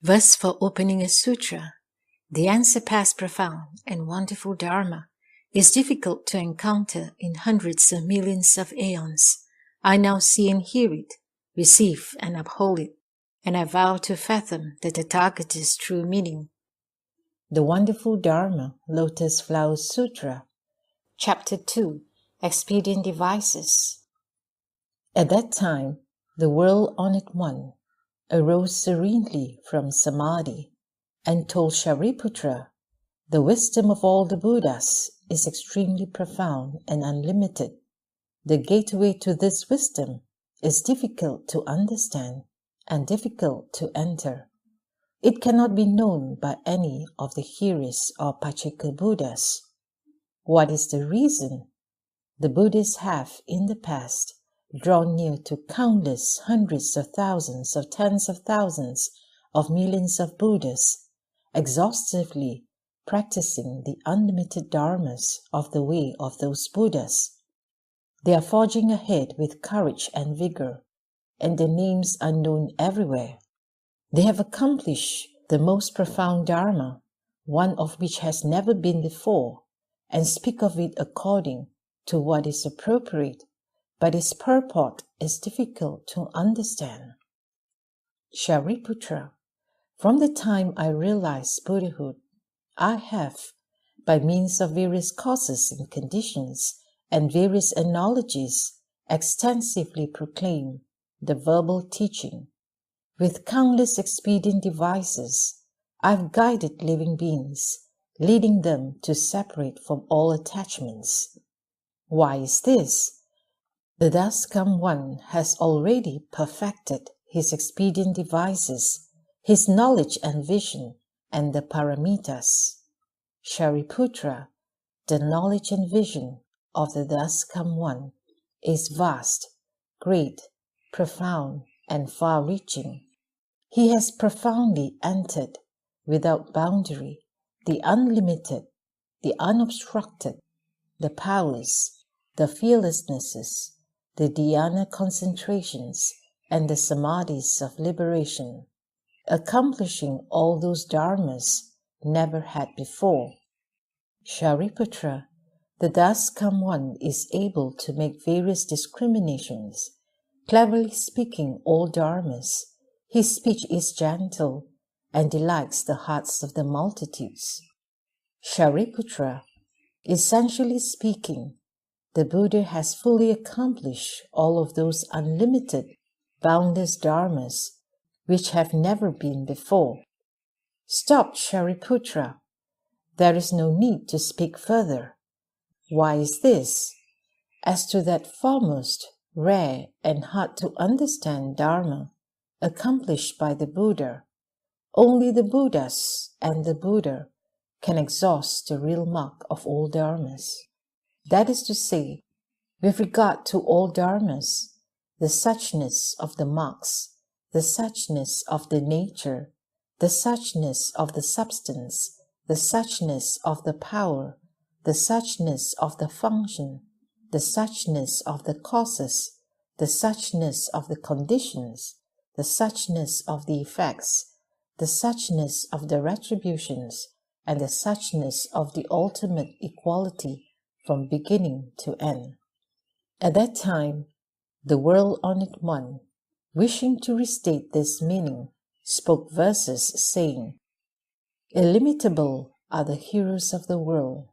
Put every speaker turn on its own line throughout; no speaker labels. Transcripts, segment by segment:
Thus, for opening a sutra, the unsurpassed profound and wonderful Dharma is difficult to encounter in hundreds of millions of aeons. I now see and hear it, receive and uphold it, and I vow to fathom the Tathagata's true meaning. The Wonderful Dharma Lotus Flower Sutra, Chapter 2, Expedient Devices. At that time, the world-honored one arose serenely from Samadhi and told Shariputra, the wisdom of all the Buddhas is extremely profound and unlimited. The gateway to this wisdom is difficult to understand and difficult to enter. It cannot be known by any of the hearers or Pacceka Buddhas. What is the reason? The Buddhists have, in the past, drawn near to countless hundreds of thousands or tens of thousands of millions of Buddhas, exhaustively practicing the unlimited dharmas of the way of those Buddhas. They are forging ahead with courage and vigor, and their names are known everywhere. They have accomplished the most profound Dharma, one of which has never been before, and speak of it according to what is appropriate, but its purport is difficult to understand. Shariputra, from the time I realized Buddhahood, I have, by means of various causes and conditions and various analogies, extensively proclaimed the verbal teaching. With countless expedient devices, I've guided living beings, leading them to separate from all attachments. Why is this? The thus come one has already perfected his expedient devices, his knowledge and vision, and the paramitas. Shariputra, the knowledge and vision of the thus come one is vast, great, profound, and far-reaching. He has profoundly entered, without boundary, the unlimited, the unobstructed, the powers, the fearlessnesses, the dhyana concentrations, and the samadhis of liberation, accomplishing all those dharmas never had before. Shariputra, the thus come one is able to make various discriminations, cleverly speaking all dharmas. His speech is gentle and delights the hearts of the multitudes. Shariputra, essentially speaking, the Buddha has fully accomplished all of those unlimited, boundless dharmas which have never been before. Stop, Shariputra. There is no need to speak further. Why is this? As to that foremost, rare, and hard to understand dharma accomplished by the Buddha, only the Buddhas and the Buddha can exhaust the real mark of all dharmas. That is to say, with regard to all dharmas, the suchness of the marks, the suchness of the nature, the suchness of the substance, the suchness of the power, the suchness of the function, the suchness of the causes, the suchness of the conditions, the suchness of the effects, the suchness of the retributions, and the suchness of the ultimate equality from beginning to end. At that time, the world-honored one, wishing to restate this meaning, spoke verses saying, Illimitable are the heroes of the world,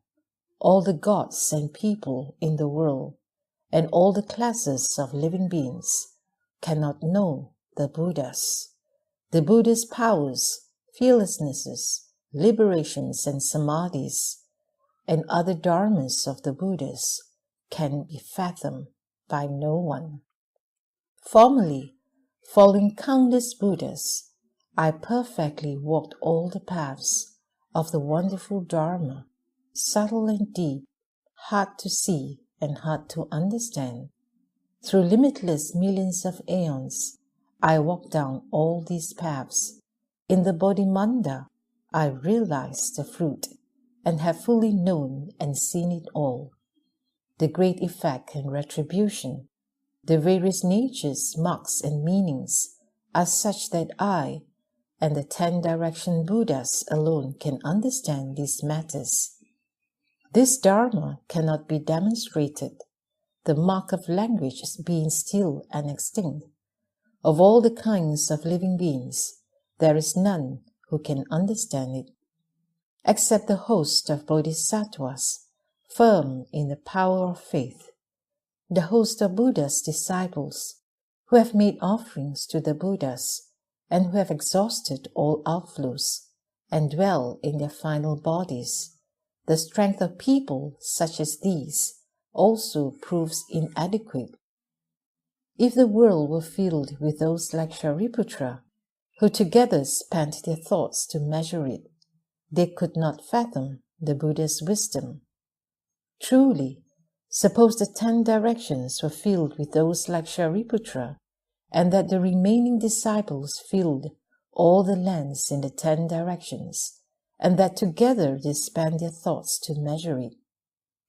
all the gods and people in the world, and all the classes of living beings cannot know the Buddhas. The Buddha's powers, fearlessnesses, liberations and samadhis, and other dharmas of the Buddhas can be fathomed by no one. Formerly, following countless Buddhas, I perfectly walked all the paths of the wonderful Dharma, subtle and deep, hard to see and hard to understand. Through limitless millions of aeons, I walked down all these paths. In the Bodhimanda, I realized the fruit and have fully known and seen it all. The great effect and retribution, the various natures, marks, and meanings are such that I, and the 10 direction Buddhas alone can understand these matters. This Dharma cannot be demonstrated, the mark of language being still and extinct. Of all the kinds of living beings, there is none who can understand it, except the host of bodhisattvas, firm in the power of faith, the host of Buddha's disciples, who have made offerings to the Buddhas, and who have exhausted all outflows, and dwell in their final bodies. The strength of people such as these also proves inadequate. If the world were filled with those like Shariputra, who together spent their thoughts to measure it, they could not fathom the Buddha's wisdom. Truly, suppose the 10 directions were filled with those like Shariputra, and that the remaining disciples filled all the lands in the 10 directions, and that together they spent their thoughts to measure it,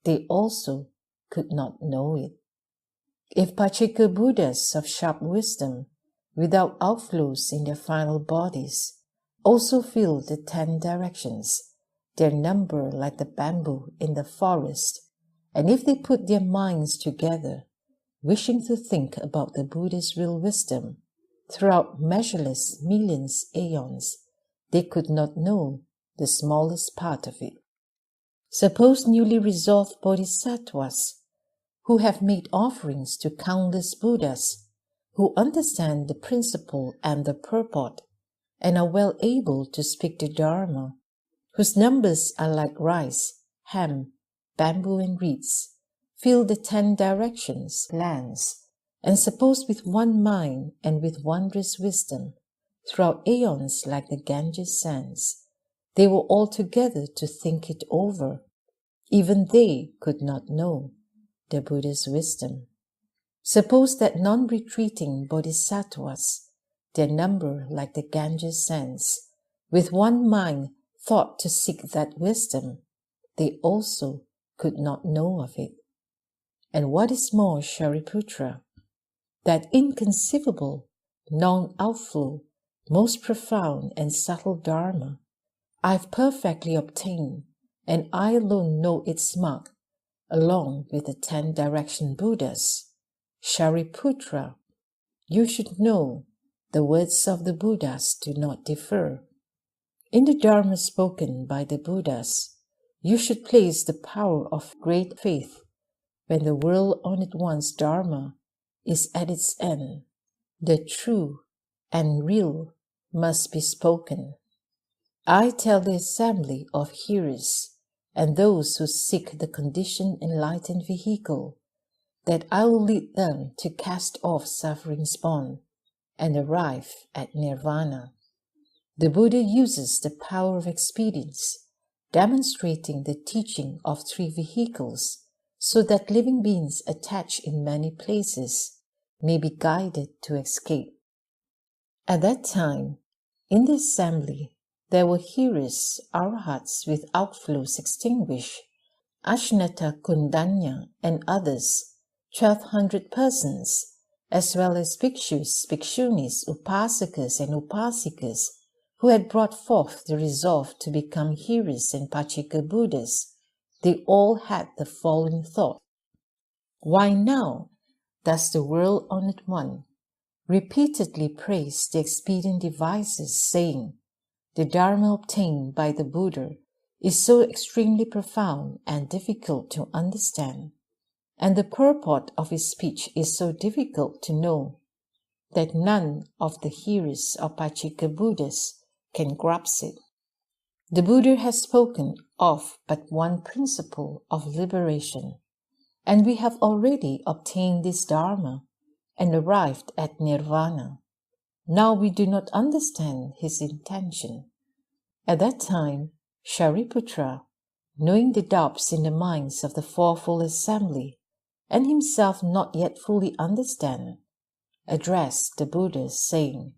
they also could not know it. If Pachika Buddhas of sharp wisdom, without outflows in their final bodies, also filled the 10 directions, their number like the bamboo in the forest, and if they put their minds together, wishing to think about the Buddha's real wisdom, throughout measureless millions aeons, they could not know the smallest part of it. Suppose newly resolved bodhisattvas, who have made offerings to countless Buddhas, who understand the principle and the purport, and are well able to speak the Dharma, whose numbers are like rice, ham, bamboo and reeds, fill the 10 directions, lands, and suppose with one mind and with wondrous wisdom, throughout aeons like the Ganges sands, they were all together to think it over. Even they could not know the Buddha's wisdom. Suppose that non-retreating bodhisattvas, their number like the Ganges sands, with one mind thought to seek that wisdom, they also could not know of it. And what is more, Shariputra, that inconceivable, non-outflow, most profound and subtle Dharma, I've perfectly obtained, and I alone know its mark, along with the 10 direction Buddhas. Shariputra, you should know the words of the Buddhas do not differ. In the Dharma spoken by the Buddhas, you should place the power of great faith when the world on it one's Dharma is at its end. The true and real must be spoken. I tell the assembly of hearers and those who seek the conditioned enlightened vehicle that I will lead them to cast off suffering's bond and arrive at nirvana. The Buddha uses the power of expedience, demonstrating the teaching of 3 vehicles, so that living beings attached in many places may be guided to escape. At that time, in the assembly, there were hearers, arahats with outflows extinguished, Ashnata Kundanya and others, 1,200 persons, as well as bhikshus, bhikshunis, upasakas and upasikas, who had brought forth the resolve to become hearers and Pachika Buddhas. They all had the following thought: why now does the world honored one repeatedly praise the expedient devices, saying, the Dharma obtained by the Buddha is so extremely profound and difficult to understand, and the purport of his speech is so difficult to know, that none of the hearers of Pachika Buddhas can grasp it. The Buddha has spoken of but one principle of liberation, and we have already obtained this Dharma and arrived at nirvana. Now we do not understand his intention. At that time, Shariputra, knowing the doubts in the minds of the fourfold assembly, and himself not yet fully understand, addressed the Buddha, saying,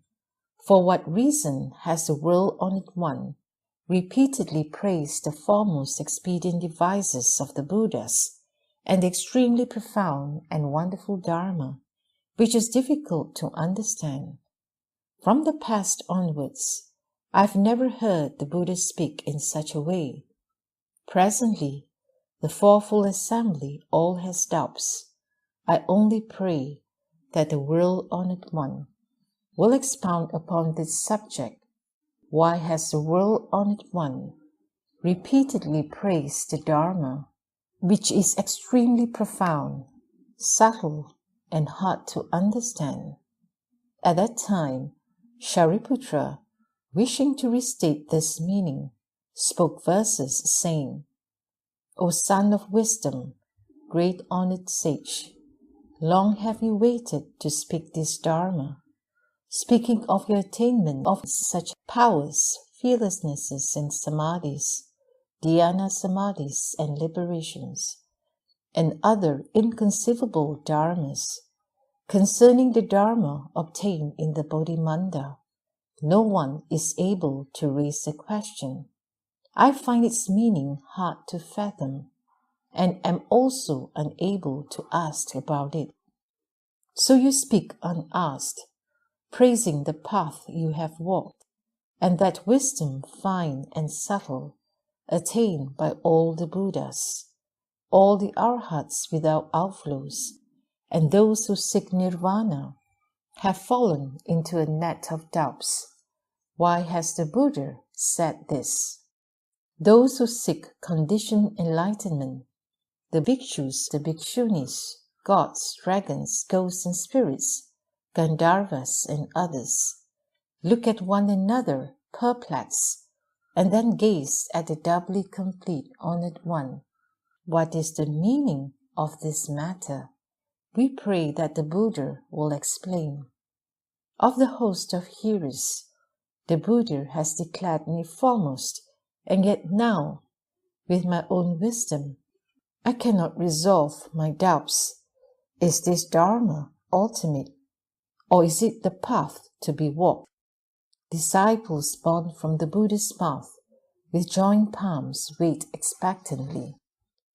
for what reason has the world-honored one repeatedly praised the foremost expedient devices of the Buddhas and the extremely profound and wonderful Dharma, which is difficult to understand? From the past onwards, I've never heard the Buddha speak in such a way. Presently, the fourfold assembly all has doubts. I only pray that the world-honored one will expound upon this subject. Why has the world-honored one repeatedly praised the Dharma, which is extremely profound, subtle, and hard to understand? At that time, Shariputra, wishing to restate this meaning, spoke verses saying, O son of wisdom, great honored sage, long have you waited to speak this Dharma, speaking of your attainment of such powers, fearlessnesses, and samadhis, dhyana samadhis, and liberations, and other inconceivable dharmas. Concerning the Dharma obtained in the Bodhimanda, no one is able to raise a question. I find its meaning hard to fathom, and am also unable to ask about it. So you speak unasked, praising the path you have walked, and that wisdom fine and subtle, attained by all the Buddhas, all the Arhats without outflows, and those who seek nirvana, have fallen into a net of doubts. Why has the Buddha said this? Those who seek conditioned enlightenment, the bhikshus, the bhikshunis, gods, dragons, ghosts and spirits, Gandharvas and others, look at one another perplexed, and then gaze at the doubly complete honored one. What is the meaning of this matter? We pray that the Buddha will explain. Of the host of hearers, the Buddha has declared me foremost, and yet now, with my own wisdom, I cannot resolve my doubts. Is this Dharma ultimate, or is it the path to be walked? Disciples born from the Buddha's mouth, with joined palms wait expectantly.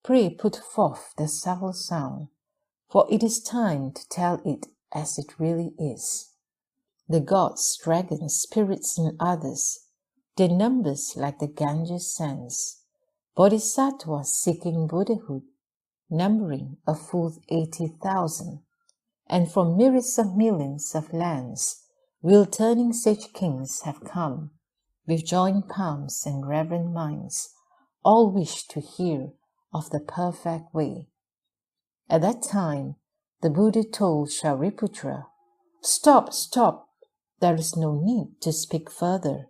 Pray put forth the subtle sound, for it is time to tell it as it really is. The gods, dragons, spirits, and others, their numbers like the Ganges sands. Bodhisattvas seeking Buddhahood, numbering a full 80,000, and from myriads of millions of lands, will-turning sage kings have come, with joined palms and reverent minds, all wish to hear of the perfect way. At that time, the Buddha told Shariputra, Stop, stop, there is no need to speak further.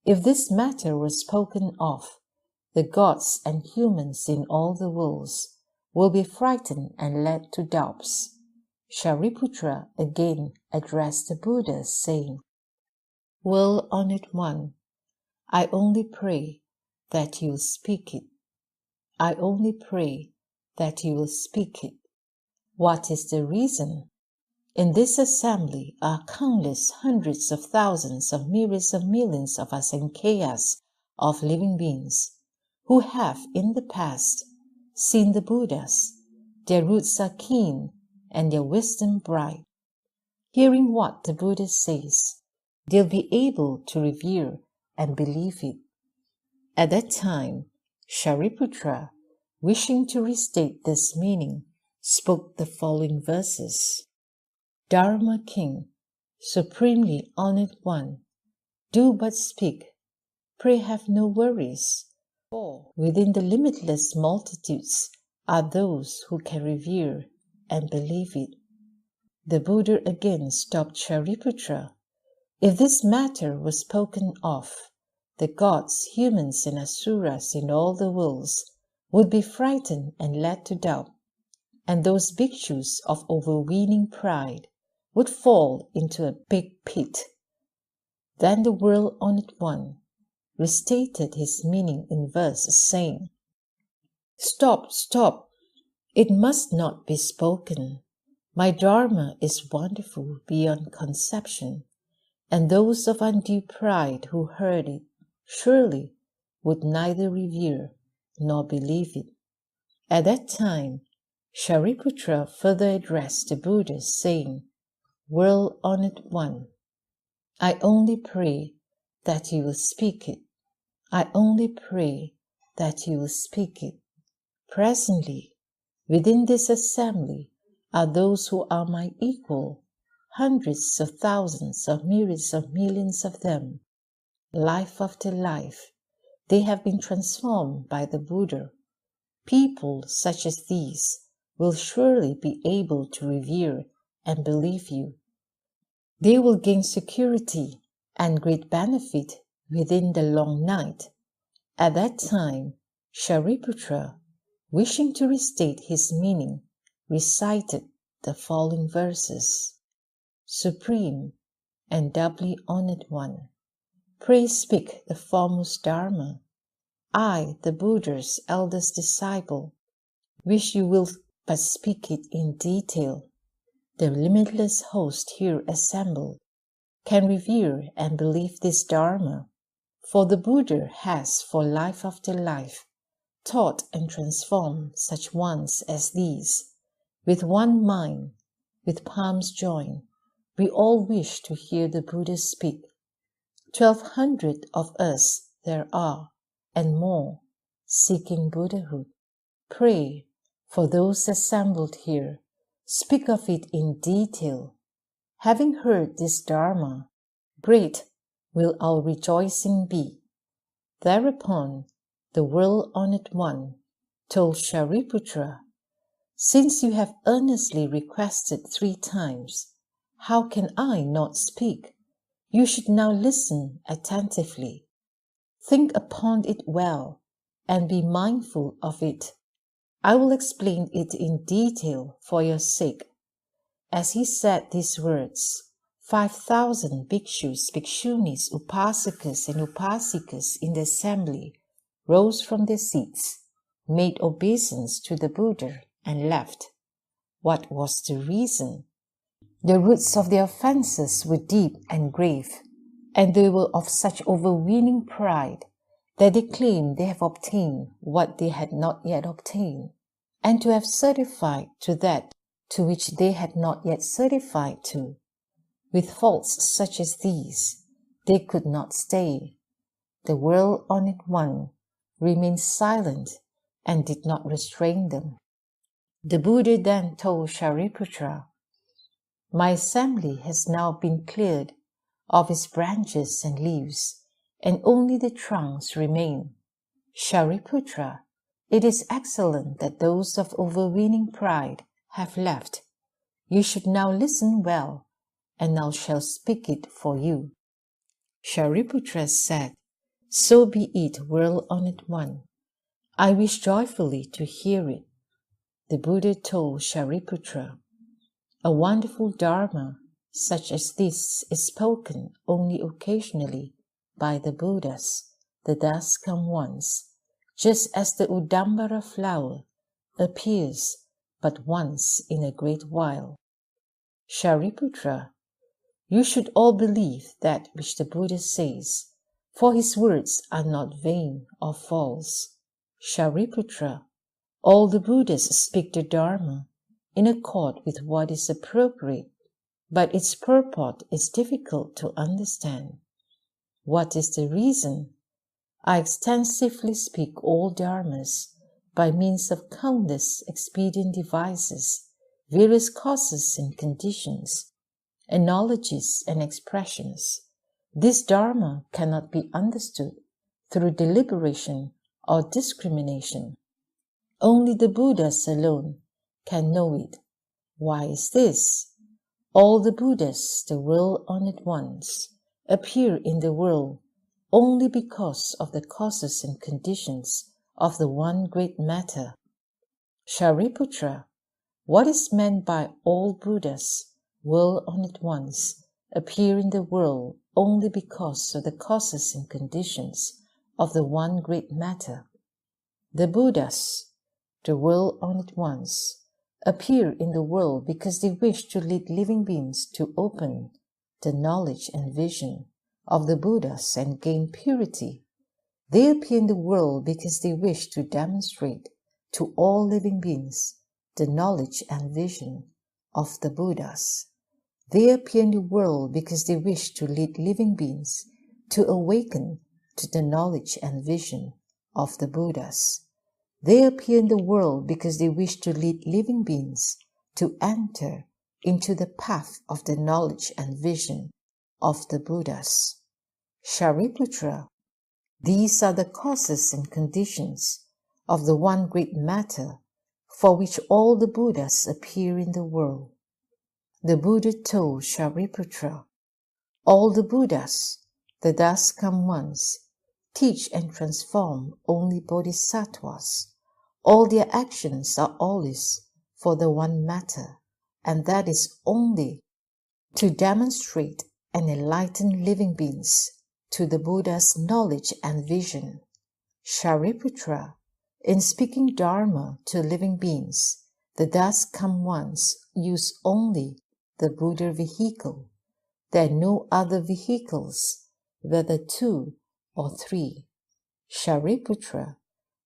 If this matter were spoken of, the gods and humans in all the worlds will be frightened and led to doubts. Shariputra again addressed the Buddha, saying, World-honored one, I only pray that you will speak it. I only pray that you will speak it. What is the reason? In this assembly are countless hundreds of thousands of myriads of millions of asankheyas of living beings, who have in the past seen the Buddhas. Their roots are keen and their wisdom bright. Hearing what the Buddha says, they'll be able to revere and believe it. At that time, Shariputra, wishing to restate this meaning, spoke the following verses. Dharma King, supremely honored one, do but speak, pray have no worries, for within the limitless multitudes are those who can revere and believe it. The Buddha again stopped Shariputra. If this matter was spoken of, the gods, humans, and asuras in all the worlds would be frightened and led to doubt, and those bhikshus of overweening pride would fall into a big pit. Then the world-honored one restated his meaning in verse, saying, Stop, stop, it must not be spoken. My Dharma is wonderful beyond conception, and those of undue pride who heard it surely would neither revere nor believe it. At that time, Shariputra further addressed the Buddha, saying, World-honored one, I only pray that you will speak it. I only pray that you will speak it. Presently, within this assembly are those who are my equal, hundreds of thousands of myriads of millions of them. Life after life, they have been transformed by the Buddha. People such as these will surely be able to revere and believe you. They will gain security and great benefit within the long night. At that time, Shariputra, wishing to restate his meaning, recited the following verses. Supreme and doubly honored one, pray speak the foremost Dharma. I, the Buddha's eldest disciple, wish you will but speak it in detail. The limitless host here assembled can revere and believe this Dharma, for the Buddha has for life after life taught and transformed such ones as these. With one mind, with palms joined, we all wish to hear the Buddha speak. 1,200 of us there are, and more, seeking Buddhahood. Pray for those assembled here. Speak of it in detail. Having heard this Dharma, great will our rejoicing be. Thereupon, the world-honored one told Shariputra, since you have earnestly requested 3 times, how can I not speak? You should now listen attentively. Think upon it well, and be mindful of it. I will explain it in detail for your sake. As he said these words, 5,000 bhikshus, bhikshunis, upasakas, and upasikas in the assembly rose from their seats, made obeisance to the Buddha, and left. What was the reason? The roots of their offenses were deep and grave, and they were of such overweening pride that they claimed they have obtained what they had not yet obtained, and to have certified to that to which they had not yet certified to. With faults such as these, they could not stay. The world-honored one remained silent and did not restrain them. The Buddha then told Shariputra, my assembly has now been cleared of its branches and leaves, and only the trunks remain. Shariputra, it is excellent that those of overweening pride have left. You should now listen well, and I shall speak it for you. Shariputra said, so be it, world-honored one. I wish joyfully to hear it. The Buddha told Shariputra, a wonderful Dharma such as this is spoken only occasionally by the Buddhas, the thus come ones, just as the Udambara flower appears but once in a great while. Shariputra, you should all believe that which the Buddha says, for his words are not vain or false. Shariputra, all the Buddhas speak the Dharma in accord with what is appropriate, but its purport is difficult to understand. What is the reason? I extensively speak all Dharmas by means of countless expedient devices, various causes and conditions, analogies and expressions. This Dharma cannot be understood through deliberation or discrimination. Only the Buddhas alone can know it. Why is this? All the Buddhas, the world-honored ones, appear in the world only because of the causes and conditions of the one great matter. Shariputra, what is meant by all Buddhas, world-honored ones, appear in the world only because of the causes and conditions of the one great matter? The Buddhas, the world-honored ones, appear in the world because they wish to lead living beings to open the knowledge and vision of the Buddhas and gain purity. They appear in the world because they wish to demonstrate to all living beings the knowledge and vision of the Buddhas. They appear in the world because they wish to lead living beings to awaken to the knowledge and vision of the Buddhas. They appear in the world because they wish to lead living beings to enter into the path of the knowledge and vision of the Buddhas. Shariputra, these are the causes and conditions of the one great matter for which all the Buddhas appear in the world. The Buddha told Shariputra, all the Buddhas, the thus come ones, teach and transform only bodhisattvas. All their actions are always for the one matter, and that is only to demonstrate and enlighten living beings to the Buddha's knowledge and vision. Shariputra, in speaking Dharma to living beings, the thus come ones use only the Buddha vehicle. There are no other vehicles, whether 2 or 3. Shariputra,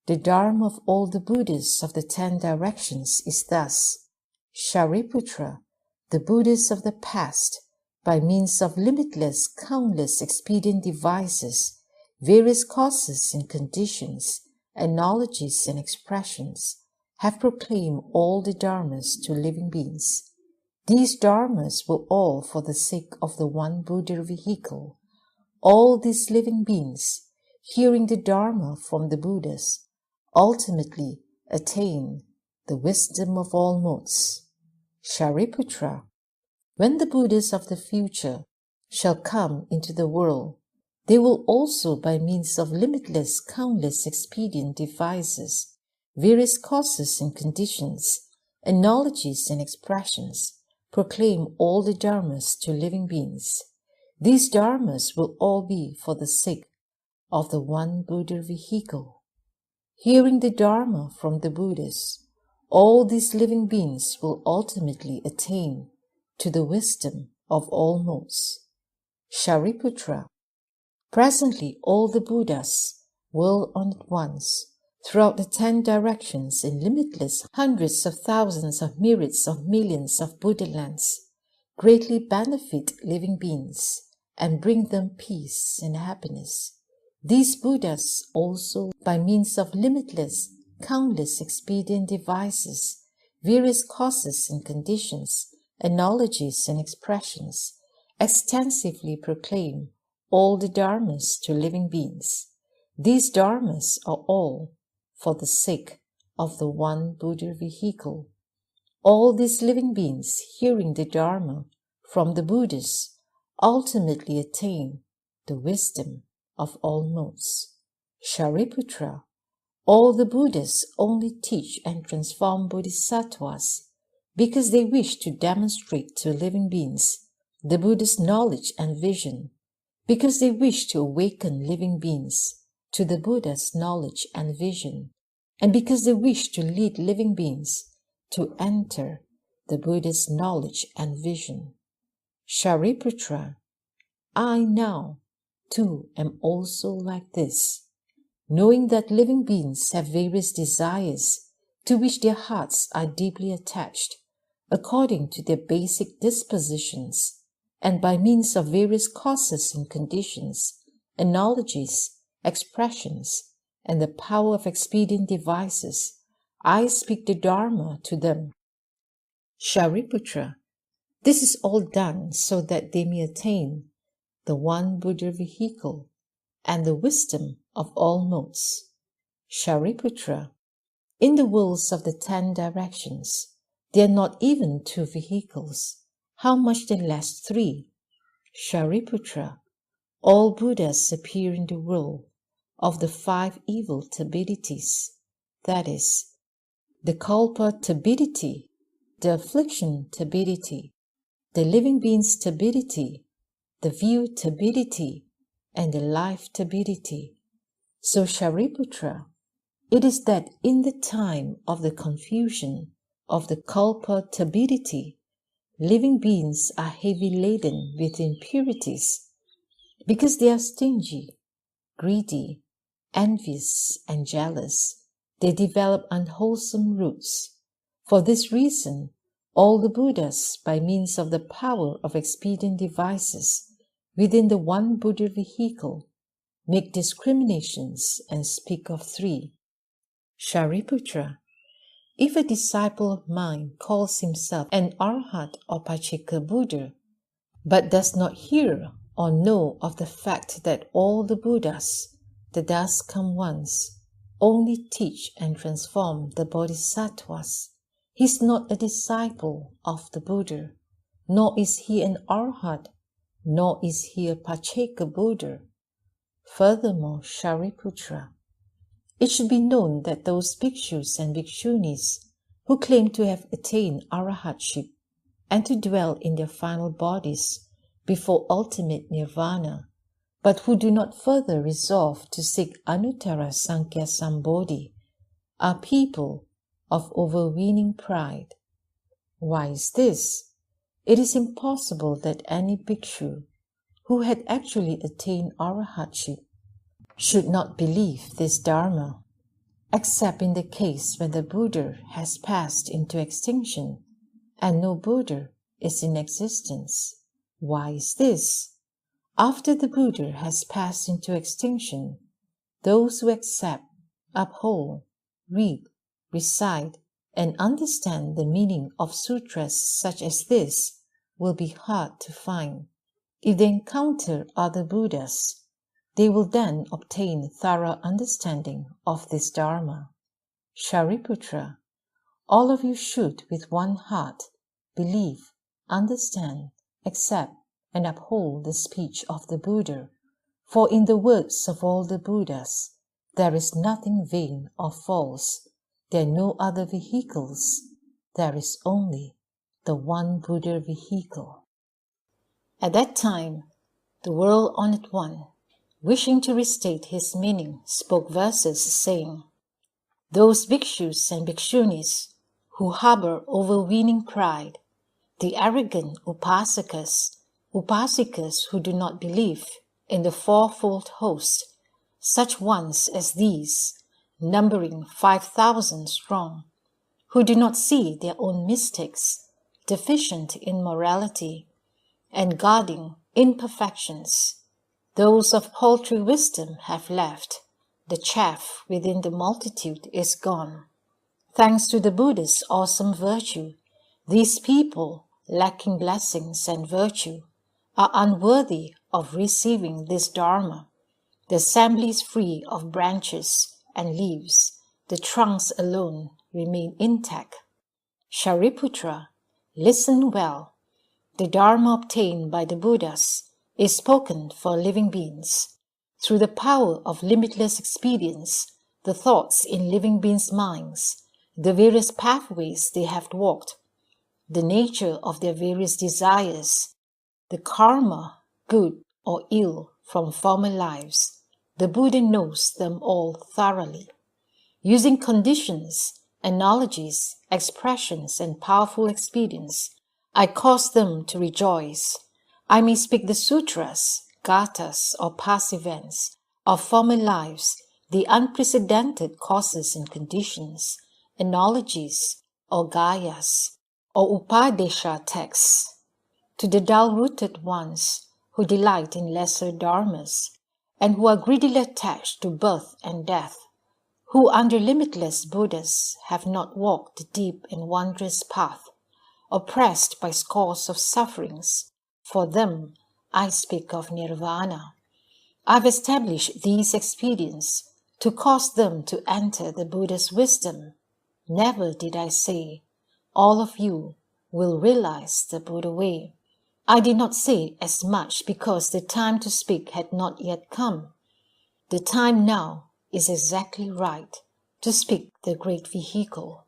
the Dharma of all the Buddhas of the 10 directions is thus. Shariputra, the Buddhas of the past, by means of limitless, countless expedient devices, various causes and conditions, analogies and expressions, have proclaimed all the dharmas to living beings. These dharmas were all for the sake of the one Buddha vehicle. All these living beings, hearing the dharma from the Buddhas, ultimately attain the wisdom of all modes. Shariputra, when the Buddhas of the future shall come into the world, they will also, by means of limitless, countless expedient devices, various causes and conditions, analogies and expressions, proclaim all the dharmas to living beings. These dharmas will all be for the sake of the one Buddha vehicle. Hearing the dharma from the Buddhas, all these living beings will ultimately attain to the wisdom of all modes. Shariputra, presently all the Buddhas whirl on at once throughout the 10 directions in limitless hundreds of thousands of myriads of millions of Buddha lands, greatly benefit living beings and bring them peace and happiness. These Buddhas also, by means of limitless, countless expedient devices, various causes and conditions, analogies and expressions, extensively proclaim all the dharmas to living beings. These dharmas are all for the sake of the one Buddha vehicle. All these living beings, hearing the dharma from the Buddhas, ultimately attain the wisdom of all modes. Shariputra, all the Buddhas only teach and transform bodhisattvas because they wish to demonstrate to living beings the Buddha's knowledge and vision, because they wish to awaken living beings to the Buddha's knowledge and vision, and because they wish to lead living beings to enter the Buddha's knowledge and vision. Shariputra, I now, too, am also like this, knowing that living beings have various desires to which their hearts are deeply attached, according to their basic dispositions, and by means of various causes and conditions, analogies, expressions, and the power of expedient devices, I speak the Dharma to them. Shariputra, this is all done so that they may attain the one Buddha vehicle and the wisdom of all modes. Shariputra, in the worlds of the 10 directions, there are not even 2 vehicles, how much then less 3? Shariputra, all Buddhas appear in the world of the 5 evil turbidity, that is, the kalpa turbidity, the affliction turbidity, the living being's turbidity, the view turbidity, and the life turbidity. So Shariputra, it is that in the time of the confusion of the kalpa turbidity, living beings are heavy laden with impurities, because they are stingy, greedy, envious, and jealous. They develop unwholesome roots. For this reason, all the Buddhas, by means of the power of expedient devices, within the one Buddha vehicle, make discriminations and speak of three. Shariputra, if a disciple of mine calls himself an Arhat or Pachika Buddha, but does not hear or know of the fact that all the Buddhas, the thus come ones, only teach and transform the Bodhisattvas, he is not a disciple of the Buddha, nor is he an Arhat, nor is he a Pacheka Buddha. Furthermore, Shariputra, it should be known that those bhikshus and bhikshunis who claim to have attained arahatship and to dwell in their final bodies before ultimate nirvana, but who do not further resolve to seek Anuttara Sankhya Sambodhi, are people of overweening pride. Why is this? It is impossible that any bhikshu who had actually attained arahatship should not believe this Dharma, except in the case when the Buddha has passed into extinction and no Buddha is in existence. Why is this? After the Buddha has passed into extinction, those who accept, uphold, read, recite, and understand the meaning of sutras such as this will be hard to find. If they encounter other Buddhas, they will then obtain thorough understanding of this Dharma. Shariputra, all of you should with one heart believe, understand, accept, and uphold the speech of the Buddha, for in the words of all the Buddhas, there is nothing vain or false. There are no other vehicles. There is only the one Buddha vehicle. At that time, the world honored one, wishing to restate his meaning, spoke verses saying, those bhikshus and bhikshunis who harbor overweening pride, the arrogant upasakas, upasikas who do not believe in the fourfold host, such ones as these, numbering 5,000 strong, who do not see their own mistakes, deficient in morality, and guarding imperfections, those of paltry wisdom have left. The chaff within the multitude is gone. Thanks to the Buddha's awesome virtue, these people, lacking blessings and virtue, are unworthy of receiving this Dharma. The assembly is free of branches and leaves. The trunks alone remain intact. Shariputra, listen well. The Dharma obtained by the Buddhas is spoken for living beings. Through the power of limitless expedience, the thoughts in living beings' minds, the various pathways they have walked, the nature of their various desires, the karma, good or ill from former lives, the Buddha knows them all thoroughly. Using conditions, analogies, expressions, and powerful expedients, I cause them to rejoice. I may speak the sutras, gathas, or past events of former lives, the unprecedented causes and conditions, analogies, or gayas, or upadesha texts. To the dull-rooted ones who delight in lesser dharmas, and who are greedily attached to birth and death, who under limitless Buddhas have not walked the deep and wondrous path, oppressed by scores of sufferings, for them I speak of nirvana. I've established these expedients to cause them to enter the Buddha's wisdom. Never did I say, all of you will realize the Buddha way. I did not say as much because the time to speak had not yet come. The time now is exactly right to speak the great vehicle.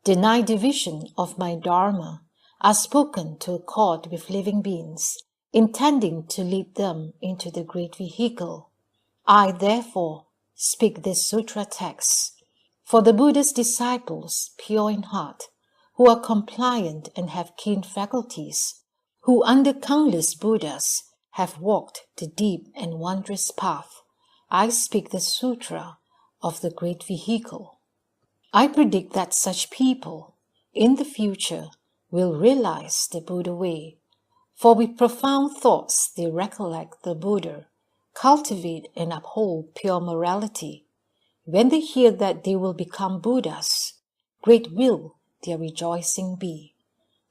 The 9 divisions of my Dharma are spoken to accord with living beings, intending to lead them into the great vehicle. I, therefore, speak this sutra text. For the Buddha's disciples, pure in heart, who are compliant and have keen faculties, who under countless Buddhas have walked the deep and wondrous path, I speak the sutra of the great vehicle. I predict that such people, in the future, will realize the Buddha way, For with profound thoughts they recollect the Buddha, cultivate and uphold pure morality. When they hear that they will become Buddhas, great will their rejoicing be.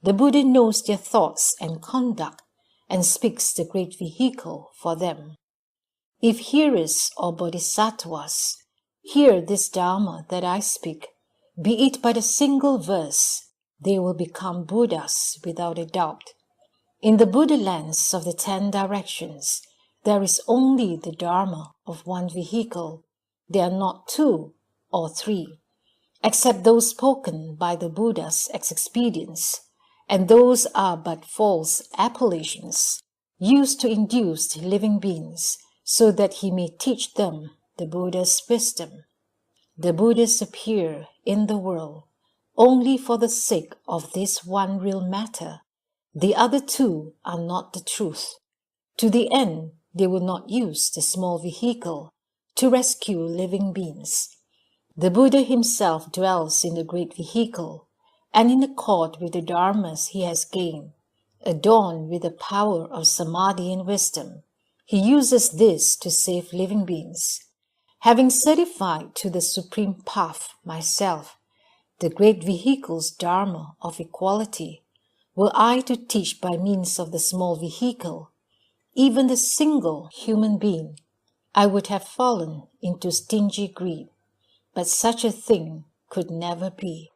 The Buddha knows their thoughts and conduct and speaks the great vehicle for them. If hearers or bodhisattvas hear this Dharma that I speak, be it but a single verse, they will become Buddhas without a doubt. In the Buddha lands of the 10 directions, there is only the Dharma of one vehicle. There are not 2 or 3, except those spoken by the Buddhas as expedients, and those are but false appellations, used to induce living beings, so that he may teach them the Buddha's wisdom. The Buddhas appear in the world only for the sake of this one real matter. The other 2 are not the truth. To the end, they will not use the small vehicle to rescue living beings. The Buddha himself dwells in the great vehicle, and in accord with the dharmas he has gained, adorned with the power of samadhi and wisdom, he uses this to save living beings. Having certified to the supreme path myself, the great vehicle's dharma of equality, were I to teach by means of the small vehicle, even the single human being, I would have fallen into stingy greed, but such a thing could never be.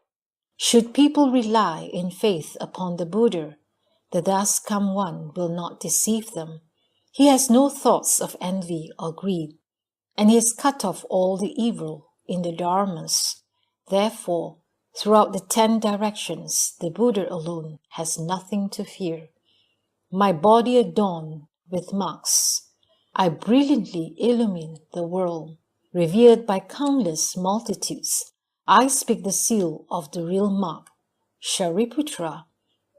Should people rely in faith upon the Buddha, the thus come one will not deceive them. He has no thoughts of envy or greed, and he has cut off all the evil in the dharmas. Therefore, throughout the 10 directions, the Buddha alone has nothing to fear. My body adorned with marks, I brilliantly illumine the world. Revered by countless multitudes, I speak the seal of the real mark. Shariputra,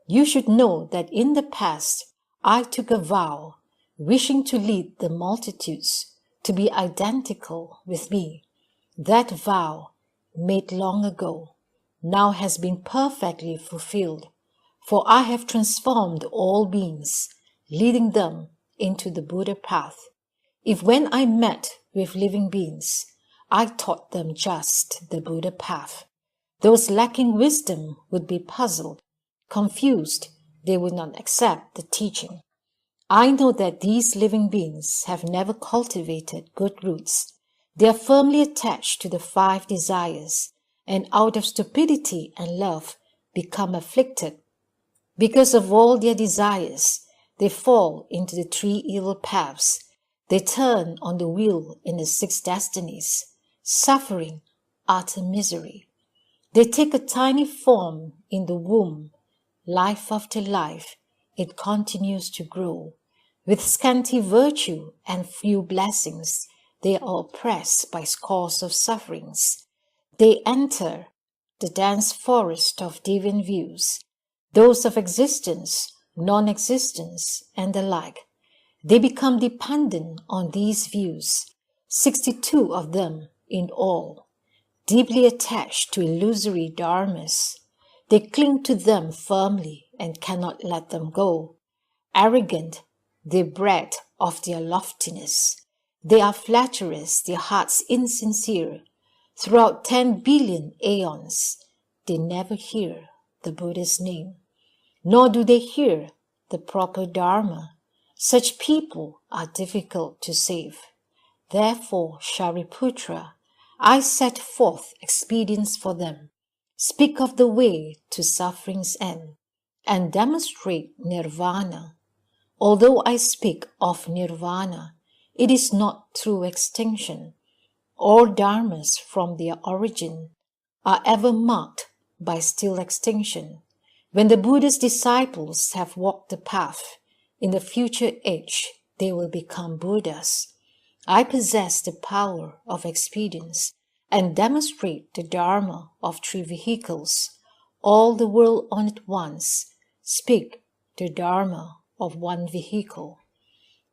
you should know that in the past I took a vow, wishing to lead the multitudes to be identical with me. That vow, made long ago, now has been perfectly fulfilled, for I have transformed all beings, leading them into the Buddha path. If when I met with living beings, I taught them just the Buddha path, those lacking wisdom would be puzzled, confused, they would not accept the teaching. I know that these living beings have never cultivated good roots. They are firmly attached to the 5 desires, and out of stupidity and love become afflicted. Because of all their desires, they fall into the 3 evil paths. They turn on the wheel in the 6 destinies, suffering utter misery. They take a tiny form in the womb. Life after life, it continues to grow. With scanty virtue and few blessings, they are oppressed by scores of sufferings. They enter the dense forest of deviant views, those of existence, non-existence, and the like. They become dependent on these views, 62 of them in all, deeply attached to illusory dharmas. They cling to them firmly and cannot let them go. Arrogant, they brat of their loftiness. They are flatterers, their hearts insincere. Throughout 10 billion aeons, they never hear the Buddha's name, nor do they hear the proper Dharma. Such people are difficult to save. Therefore, Shariputra, I set forth expedients for them, speak of the way to suffering's end, and demonstrate nirvana. Although I speak of nirvana, it is not through extinction. All dharmas from their origin are ever marked by still extinction. When the Buddha's disciples have walked the path, in the future age they will become Buddhas. I possess the power of expedience and demonstrate the Dharma of 3 vehicles. All the world on at once speak the Dharma of one vehicle.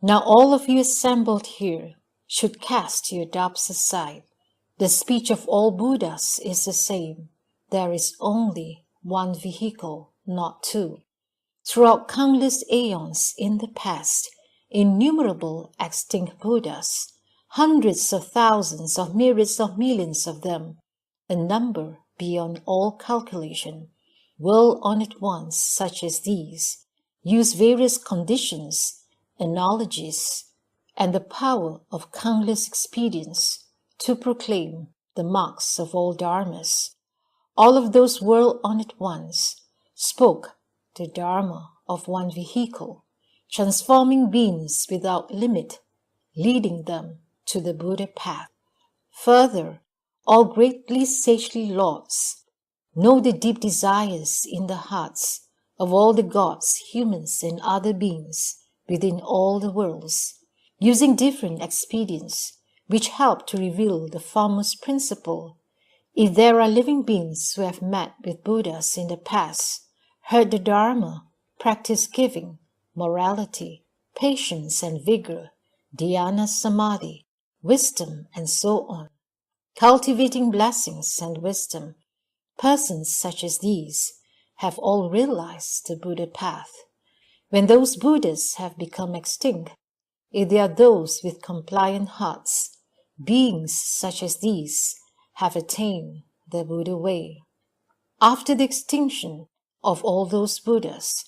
Now all of you assembled here should cast your doubts aside. The speech of all Buddhas is the same. There is only one vehicle, not 2. Throughout countless aeons in the past, innumerable extinct Buddhas, hundreds of thousands of myriads of millions of them, a number beyond all calculation, world-honored ones such as these, use various conditions, analogies, and the power of countless expedients to proclaim the marks of all dharmas. All of those world-honored ones spoke the Dharma of one vehicle, transforming beings without limit, leading them to the Buddha path. Further, all greatly sagely lords know the deep desires in the hearts of all the gods, humans, and other beings within all the worlds, using different expedients which help to reveal the foremost principle. If there are living beings who have met with Buddhas in the past, heard the Dharma, practiced giving, morality, patience and vigor, dhyana samadhi, wisdom, and so on, cultivating blessings and wisdom, persons such as these have all realized the Buddha path. When those Buddhas have become extinct, if they are those with compliant hearts, beings such as these have attained the Buddha way. After the extinction of all those Buddhas,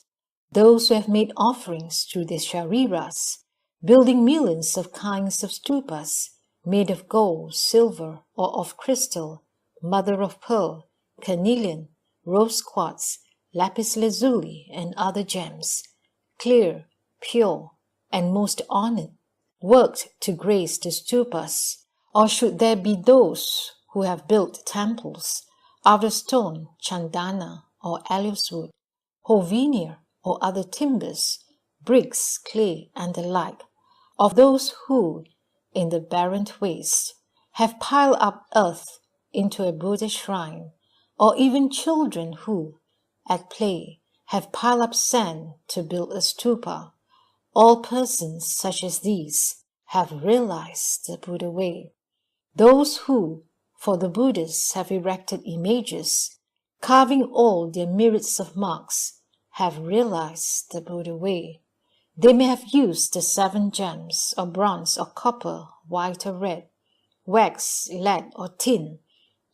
those who have made offerings through their shariras, building millions of kinds of stupas made of gold, silver, or of crystal, mother of pearl, carnelian, rose quartz, lapis lazuli, and other gems, clear, pure, and most honored, worked to grace the stupas, or should there be those who have built temples out of stone, chandana, or aloes wood, whole veneer, or other timbers, bricks, clay, and the like, of those who, in the barren waste, have piled up earth into a Buddha shrine, or even children who, at play, have piled up sand to build a stupa. All persons such as these have realized the Buddha way. Those who, for the Buddhas, have erected images, carving all their myriads of marks, have realized the Buddha way. They may have used the 7 gems, or bronze, or copper, white or red, wax, lead, or tin,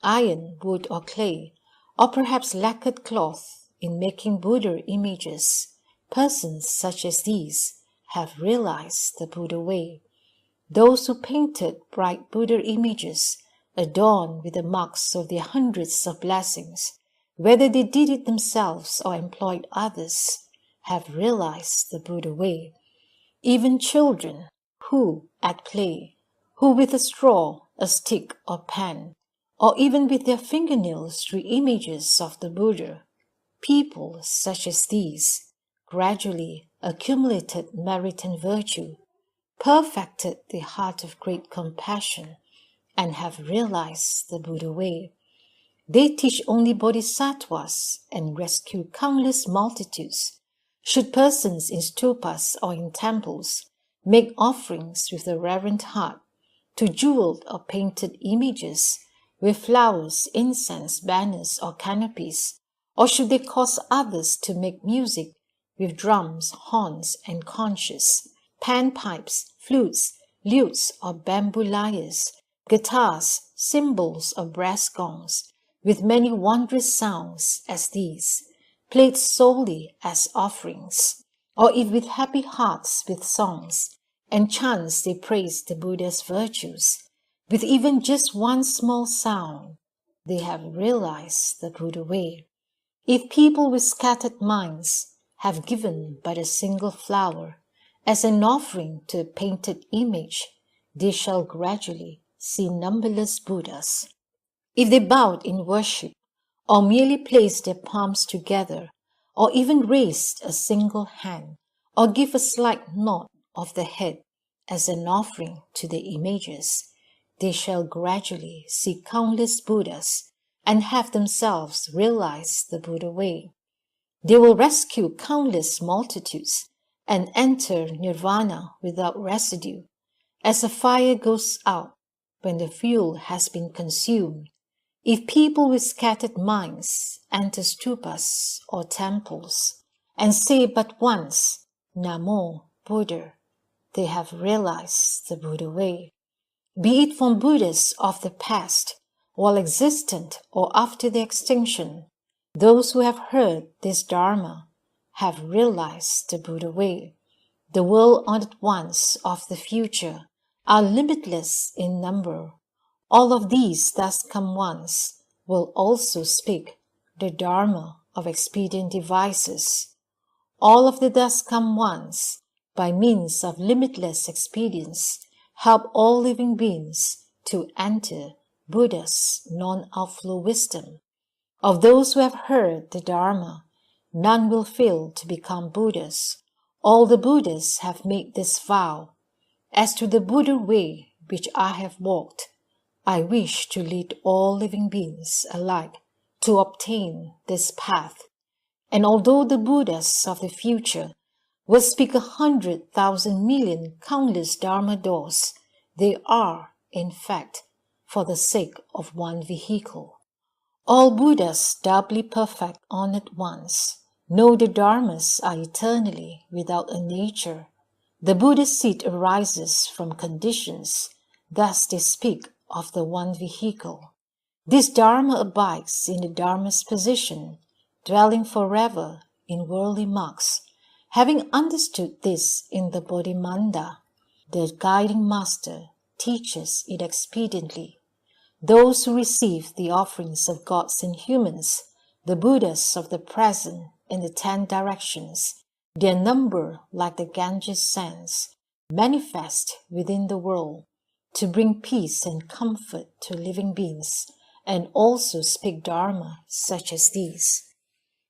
iron, wood, or clay, or perhaps lacquered cloth in making Buddha images. Persons such as these have realized the Buddha way. Those who painted bright Buddha images, adorned with the marks of their hundreds of blessings, whether they did it themselves or employed others, have realized the Buddha way. Even children who, at play, who with a straw, a stick, or pen, or even with their fingernails drew images of the Buddha, people such as these gradually accumulated merit and virtue, perfected the heart of great compassion, and have realized the Buddha way. They teach only bodhisattvas and rescue countless multitudes. Should persons in stupas or in temples make offerings with a reverent heart to jeweled or painted images with flowers, incense, banners, or canopies, or should they cause others to make music with drums, horns, and conches, panpipes, flutes, lutes, or bamboo lyres, guitars, cymbals, or brass gongs, with many wondrous sounds as these, played solely as offerings, or if with happy hearts with songs and chants they praise the Buddha's virtues, with even just one small sound, they have realized the Buddha way. If people with scattered minds have given but a single flower as an offering to a painted image, they shall gradually see numberless Buddhas. If they bowed in worship, or merely placed their palms together, or even raised a single hand, or give a slight nod of the head as an offering to the images, they shall gradually see countless Buddhas and have themselves realized the Buddha way. They will rescue countless multitudes and enter nirvana without residue, as a fire goes out when the fuel has been consumed. If people with scattered minds enter stupas or temples and say but once, Namo Buddha, they have realized the Buddha way. Be it from Buddhists of the past, while existent or after their extinction, those who have heard this Dharma have realized the Buddha way. The world-honored ones of the future are limitless in number. All of these thus come once will also speak the Dharma of expedient devices. All of the thus come ones, by means of limitless expedients, help all living beings to enter Buddha's non-outflow wisdom. Of those who have heard the Dharma, none will fail to become Buddhas. All the Buddhas have made this vow. As to the Buddha way which I have walked, I wish to lead all living beings alike to obtain this path. And although the Buddhas of the future will speak 100,000 million countless Dharma doors, they are, in fact, for the sake of one vehicle. All Buddhas, doubly perfect honored ones, know the Dharmas are eternally without a nature. The Buddha's seed arises from conditions, thus they speak of the one vehicle. This Dharma abides in the Dharma's position, dwelling forever in worldly marks. Having understood this in the Bodhimanda, the guiding master teaches it expediently. Those who receive the offerings of gods and humans, the Buddhas of the present in the 10 directions, their number like the Ganges sands, manifest within the world to bring peace and comfort to living beings, and also speak Dharma such as these.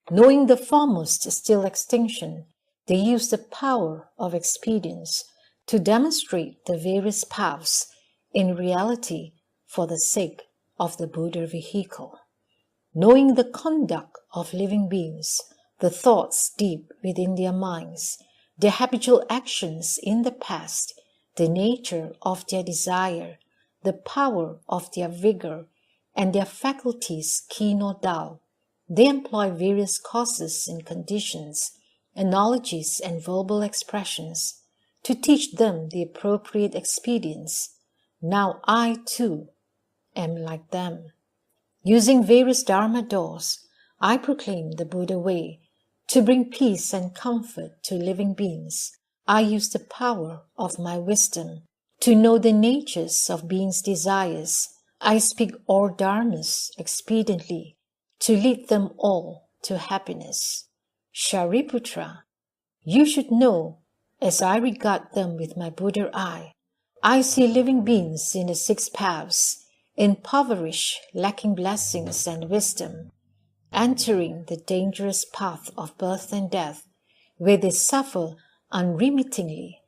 Knowing the foremost is still extinction, they use the power of expedience to demonstrate the various paths in reality for the sake of the Buddha vehicle. Knowing the conduct of living beings, the thoughts deep within their minds, their habitual actions in the past, the nature of their desire, the power of their vigor, and their faculties keen or dull, they employ various causes and conditions, analogies and verbal expressions to teach them the appropriate expedients. Now I, too, am like them. Using various Dharma doors, I proclaim the Buddha way. To bring peace and comfort to living beings, I use the power of my wisdom. To know the natures of beings' desires, I speak all Dharmas expediently, to lead them all to happiness. Shariputra, you should know, as I regard them with my Buddha eye, I see living beings in the 6 paths, impoverished, lacking blessings and wisdom, entering the dangerous path of birth and death, where they suffer unremittingly.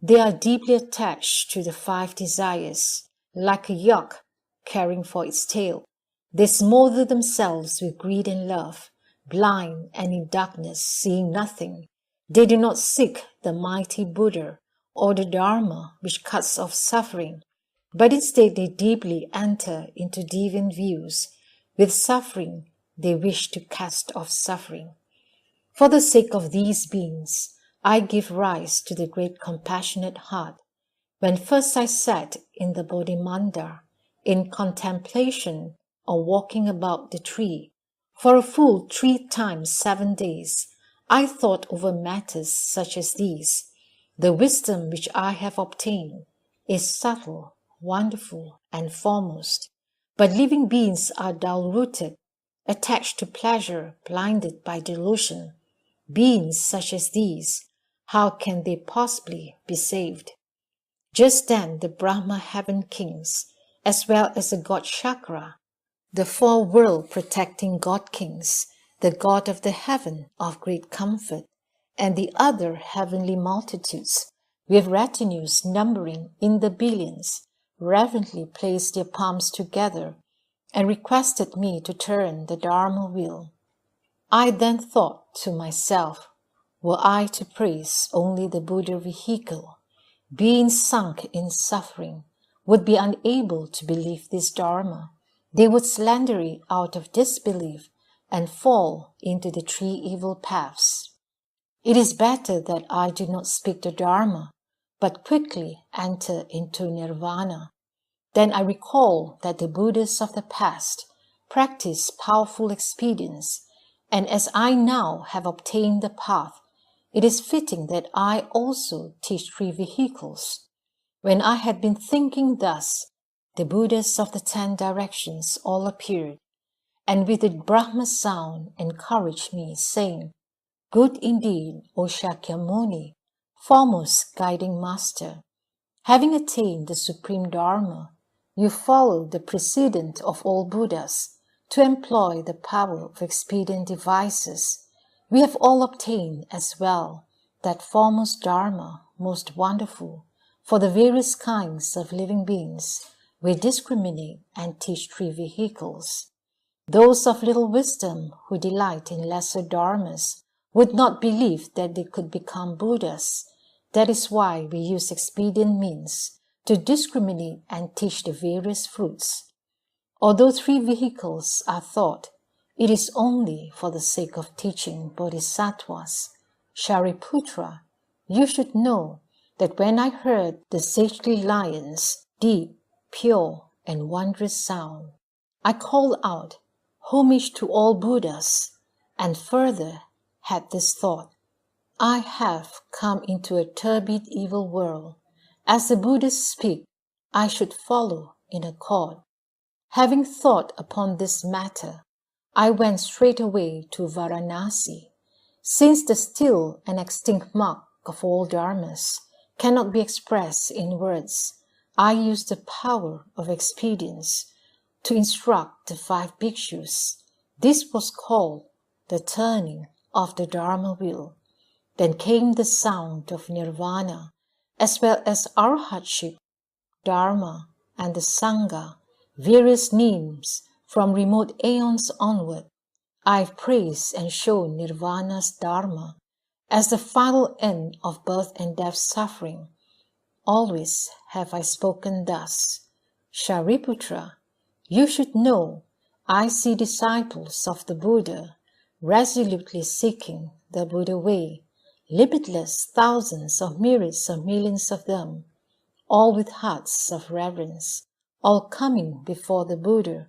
They are deeply attached to the 5 desires, like a yak caring for its tail. They smother themselves with greed and love, blind and in darkness, seeing nothing. They do not seek the mighty Buddha or the Dharma which cuts off suffering, but instead they deeply enter into deviant views. With suffering, they wish to cast off suffering. For the sake of these beings, I give rise to the great compassionate heart. When first I sat in the Bodhimanda, in contemplation or walking about the tree, for a full 3 times 7 days, I thought over matters such as these. The wisdom which I have obtained is subtle, wonderful, and foremost. But living beings are dull-rooted, attached to pleasure, blinded by delusion. Beings such as these, how can they possibly be saved? Just then the Brahma heaven kings, as well as the god Chakra, the 4 world-protecting god kings, the god of the heaven of great comfort, and the other heavenly multitudes, with retinues numbering in the billions, reverently placed their palms together and requested me to turn the Dharma wheel. I then thought to myself, were I to praise only the Buddha vehicle, beings sunk in suffering would be unable to believe this Dharma. They would slander it out of disbelief and fall into the 3 evil paths. It is better that I do not speak the Dharma, but quickly enter into nirvana. Then I recall that the Buddhists of the past practiced powerful expedients, and as I now have obtained the path, it is fitting that I also teach 3 vehicles. When I had been thinking thus, the Buddhists of the 10 directions all appeared, and with the Brahma sound encouraged me, saying, "Good indeed, O Shakyamuni, foremost guiding master. Having attained the supreme Dharma, you follow the precedent of all Buddhas to employ the power of expedient devices. We have all obtained as well that foremost Dharma, most wonderful, for the various kinds of living beings. We discriminate and teach 3 vehicles. Those of little wisdom who delight in lesser dharmas would not believe that they could become Buddhas. That is why we use expedient means to discriminate and teach the various fruits. Although 3 vehicles are taught, it is only for the sake of teaching bodhisattvas. Shariputra, you should know that when I heard the sagely lion's deep, pure, and wondrous sound, I called out, "Homage to all Buddhas," and further had this thought, I have come into a turbid evil world. As the Buddhists speak, I should follow in accord. Having thought upon this matter, I went straightway to Varanasi. Since the still and extinct mark of all dharmas cannot be expressed in words, I used the power of expedience to instruct the 5 bhikshus. This was called the turning of the Dharma wheel. Then came the sound of nirvana, as well as arhatship, Dharma, and the Sangha, various names from remote aeons onward. I've praised and shown nirvana's Dharma as the final end of birth and death suffering. Always have I spoken thus. Shariputra, you should know I see disciples of the Buddha resolutely seeking the Buddha way, limitless thousands of myriads of millions of them, all with hearts of reverence, all coming before the Buddha.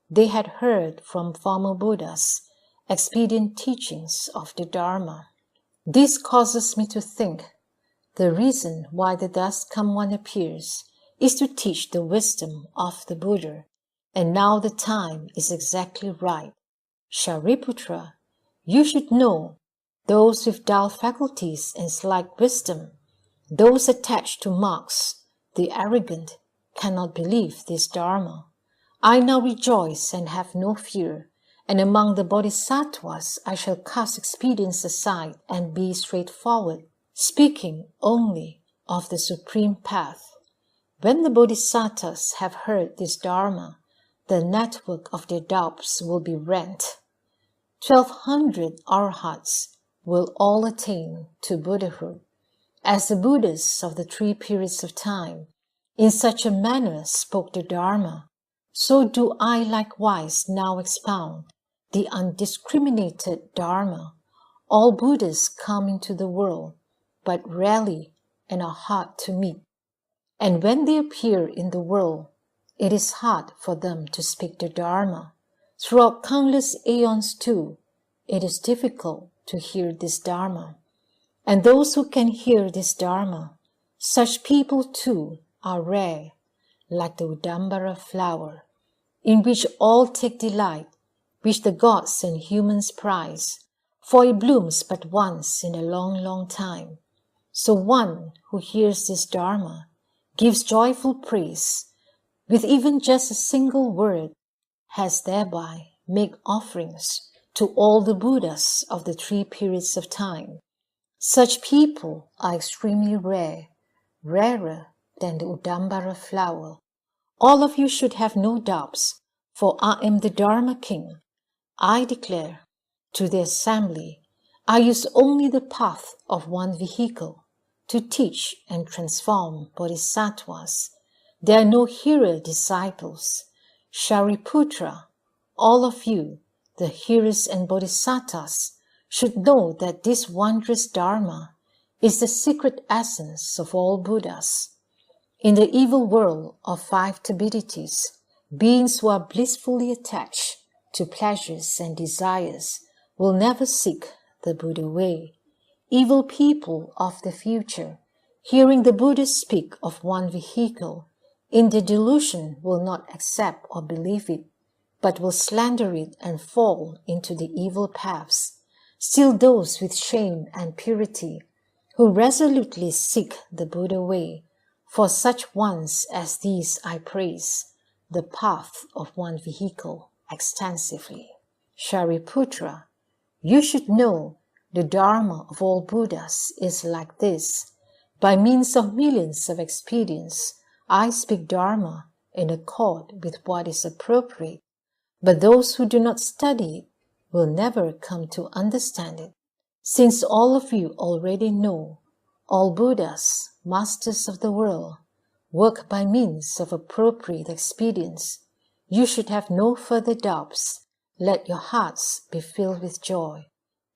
They had heard from former Buddhas expedient teachings of the Dharma. This causes me to think the reason why the Dust Come One appears is to teach the wisdom of the Buddha, and now the time is exactly right. Shariputra, you should know those with dull faculties and slight wisdom, those attached to marks, the arrogant, cannot believe this Dharma. I now rejoice and have no fear, and among the bodhisattvas I shall cast expedience aside and be straightforward, speaking only of the supreme path. When the bodhisattvas have heard this Dharma, the network of their doubts will be rent. 1,200 arhats will all attain to Buddhahood. As the Buddhists of the 3 periods of time, in such a manner spoke the Dharma, so do I likewise now expound the undiscriminated Dharma. All Buddhas come into the world, but rarely and are hard to meet. And when they appear in the world, it is hard for them to speak the Dharma. Throughout countless aeons too, it is difficult to hear this Dharma. And those who can hear this Dharma, such people too are rare, like the Udambara flower, in which all take delight, which the gods and humans prize, for it blooms but once in a long, long time. So one who hears this Dharma gives joyful praise, with even just a single word, has thereby made offerings to all the Buddhas of the 3 periods of time. Such people are extremely rare, rarer than the Udambara flower. All of you should have no doubts, for I am the Dharma King. I declare to the assembly, I use only the path of 1 vehicle to teach and transform bodhisattvas. There are no hero disciples. Shariputra, all of you, the hearers and bodhisattvas, should know that this wondrous Dharma is the secret essence of all Buddhas. In the evil world of 5 turbidities, beings who are blissfully attached to pleasures and desires will never seek the Buddha way. Evil people of the future, hearing the Buddha speak of one vehicle, in their delusion will not accept or believe it, but will slander it and fall into the evil paths. Still those with shame and purity, who resolutely seek the Buddha way, for such ones as these I praise the path of one vehicle extensively. Shariputra, you should know the Dharma of all Buddhas is like this. By means of millions of expedients, I speak Dharma in accord with what is appropriate, but those who do not study it will never come to understand it. Since all of you already know, all Buddhas, masters of the world, work by means of appropriate expedients, you should have no further doubts. Let your hearts be filled with joy.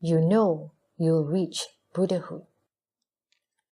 You know you'll reach Buddhahood.